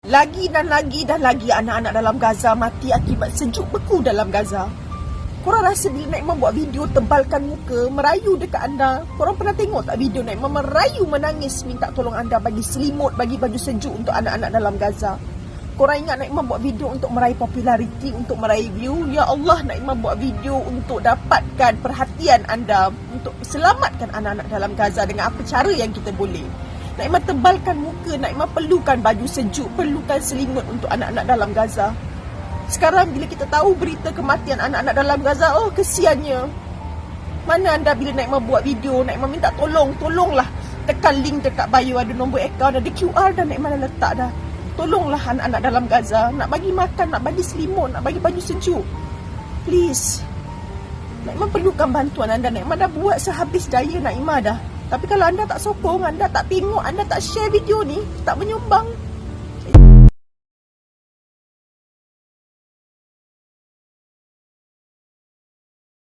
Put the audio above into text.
Lagi dan lagi anak-anak dalam Gaza mati akibat sejuk beku dalam Gaza. Korang rasa bila Naimah buat video tebalkan muka, merayu dekat anda, korang pernah tengok tak video Naimah merayu menangis minta tolong anda bagi selimut, bagi baju sejuk untuk anak-anak dalam Gaza? Korang ingat Naimah buat video untuk meraih populariti, untuk meraih view? Ya Allah, Naimah buat video untuk dapatkan perhatian anda, untuk selamatkan anak-anak dalam Gaza dengan apa cara yang kita boleh. Naimah tebalkan muka, Naimah perlukan baju sejuk, perlukan selimut untuk anak-anak dalam Gaza. Sekarang bila kita tahu berita kematian anak-anak dalam Gaza, oh kesiannya. Mana anda bila Naimah buat video, Naimah minta tolonglah. Tekan link dekat bio, ada nombor akaun, ada QR dan Naimah dah letak dah. Tolonglah anak-anak dalam Gaza, nak bagi makan, nak bagi selimut, nak bagi baju sejuk. Please. Naimah perlukan bantuan anda. Naimah dah buat sehabis daya Naimah dah. Tapi kalau anda tak sokong, anda tak tengok, anda tak share video ni, tak menyumbang,